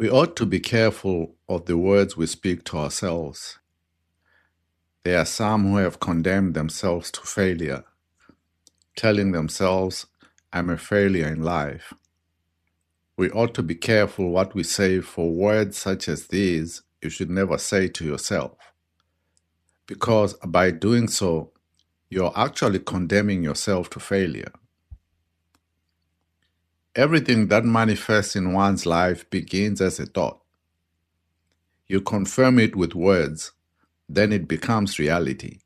We ought to be careful of the words we speak to ourselves. There are some who have condemned themselves to failure, telling themselves, I'm a failure in life. We ought to be careful what we say, for words such as these you should never say to yourself, because by doing so, you're actually condemning yourself to failure. Everything that manifests in one's life begins as a thought. You confirm it with words, then it becomes reality.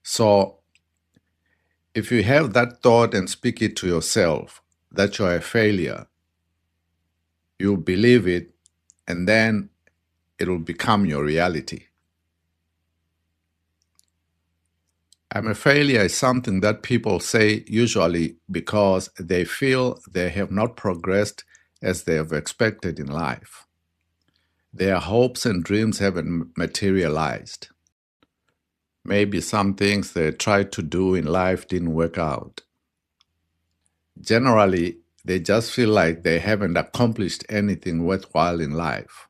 So, if you have that thought and speak it to yourself, that you're a failure, you'll believe it, and then it'll become your reality. I'm a failure is something that people say usually because they feel they have not progressed as they have expected in life. Their hopes and dreams haven't materialized. Maybe some things they tried to do in life didn't work out. Generally, they just feel like they haven't accomplished anything worthwhile in life.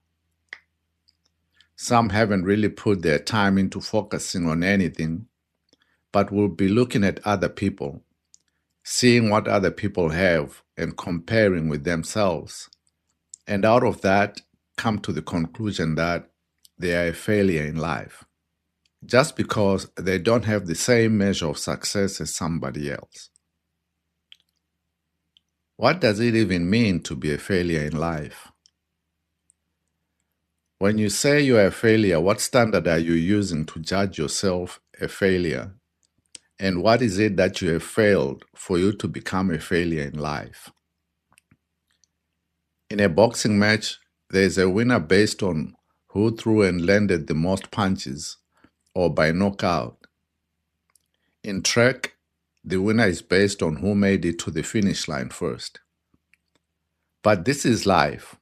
Some haven't really put their time into focusing on anything, but will be looking at other people, seeing what other people have and comparing with themselves. And out of that, come to the conclusion that they are a failure in life, just because they don't have the same measure of success as somebody else. What does it even mean to be a failure in life? When you say you are a failure, what standard are you using to judge yourself a failure? And what is it that you have failed for you to become a failure in life? In a boxing match, there is a winner based on who threw and landed the most punches, or by knockout. In track, the winner is based on who made it to the finish line first. But this is life.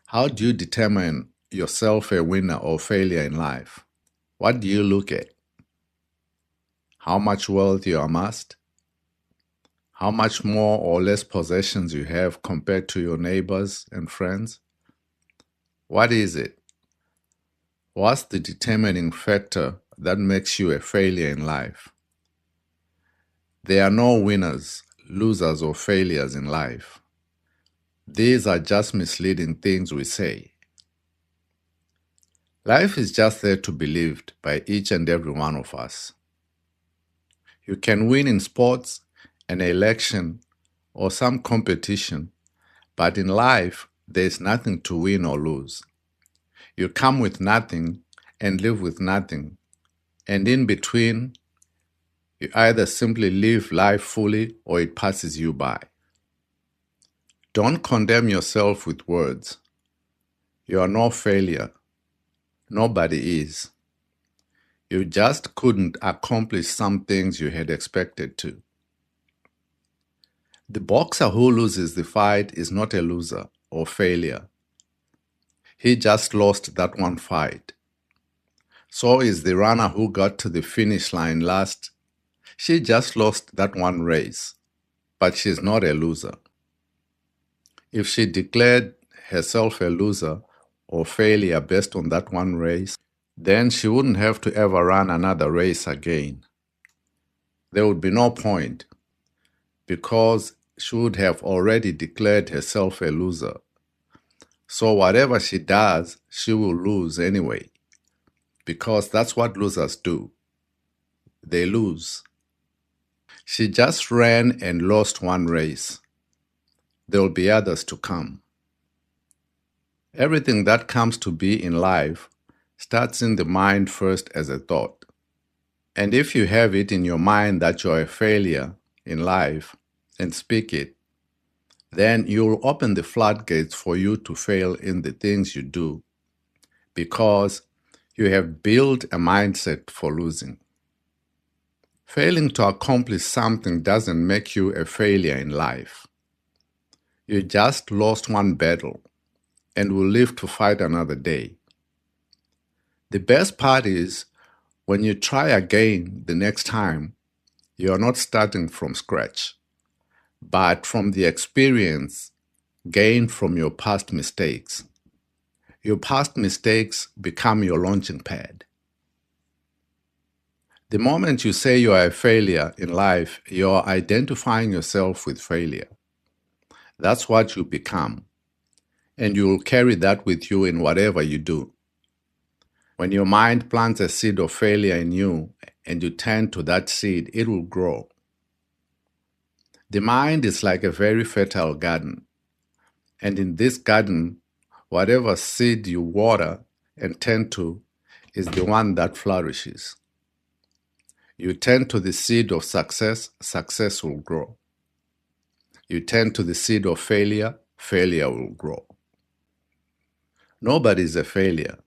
How do you determine yourself a winner or failure in life? What do you look at? How much wealth you amassed? How much more or less possessions you have compared to your neighbors and friends? What is it? What's the determining factor that makes you a failure in life? There are no winners, losers, or failures in life. These are just misleading things we say. Life is just there to be lived by each and every one of us. You can win in sports, an election, or some competition, but in life, there's nothing to win or lose. You come with nothing and live with nothing, and in between, you either simply live life fully or it passes you by. Don't condemn yourself with words. You are no failure. Nobody is. You just couldn't accomplish some things you had expected to. The boxer who loses the fight is not a loser or failure. He just lost that one fight. So is the runner who got to the finish line last. She just lost that one race, but she's not a loser. If she declared herself a loser or failure based on that one race, then she wouldn't have to ever run another race again. There would be no point, because she would have already declared herself a loser. So whatever she does, she will lose anyway, because that's what losers do. They lose. She just ran and lost one race. There will be others to come. Everything that comes to be in life starts in the mind first as a thought. And if you have it in your mind that you're a failure in life and speak it, then you'll open the floodgates for you to fail in the things you do, because you have built a mindset for losing. Failing to accomplish something doesn't make you a failure in life. You just lost one battle and will live to fight another day. The best part is, when you try again the next time, you are not starting from scratch, but from the experience Gain from your past mistakes. Your past mistakes become your launching pad. The moment you say you are a failure in life, you are identifying yourself with failure. That's what you become, and you will carry that with you in whatever you do. When your mind plants a seed of failure in you and you tend to that seed, it will grow. The mind is like a very fertile garden, and in this garden, whatever seed you water and tend to is the one that flourishes. You tend to the seed of success, success will grow. You tend to the seed of failure, failure will grow. Nobody is a failure.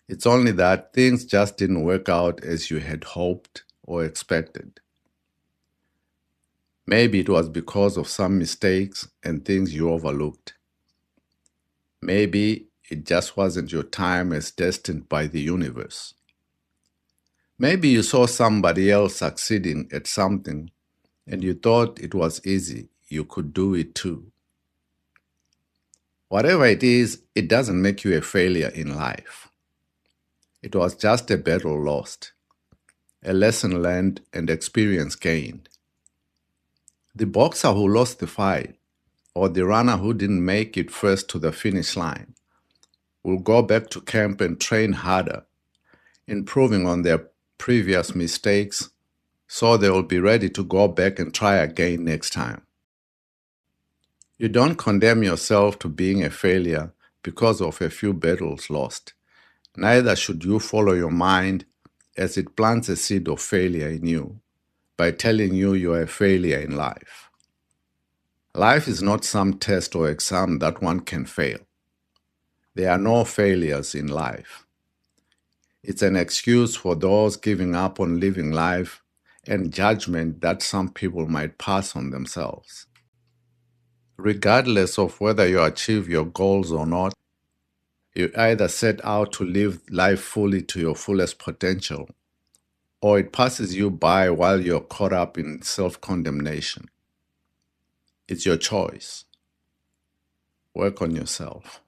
It's only that things just didn't work out as you had hoped or expected. Maybe it was because of some mistakes and things you overlooked. Maybe it just wasn't your time as destined by the universe. Maybe you saw somebody else succeeding at something and you thought it was easy, you could do it too. Whatever it is, it doesn't make you a failure in life. It was just a battle lost, a lesson learned and experience gained. The boxer who lost the fight, or the runner who didn't make it first to the finish line, will go back to camp and train harder, improving on their previous mistakes so they will be ready to go back and try again next time. You don't condemn yourself to being a failure because of a few battles lost. Neither should you follow your mind as it plants a seed of failure in you by telling you are a failure in life. Life is not some test or exam that one can fail. There are no failures in life. It's an excuse for those giving up on living life and judgment that some people might pass on themselves. Regardless of whether you achieve your goals or not, you either set out to live life fully to your fullest potential, or it passes you by while you're caught up in self-condemnation. It's your choice. Work on yourself.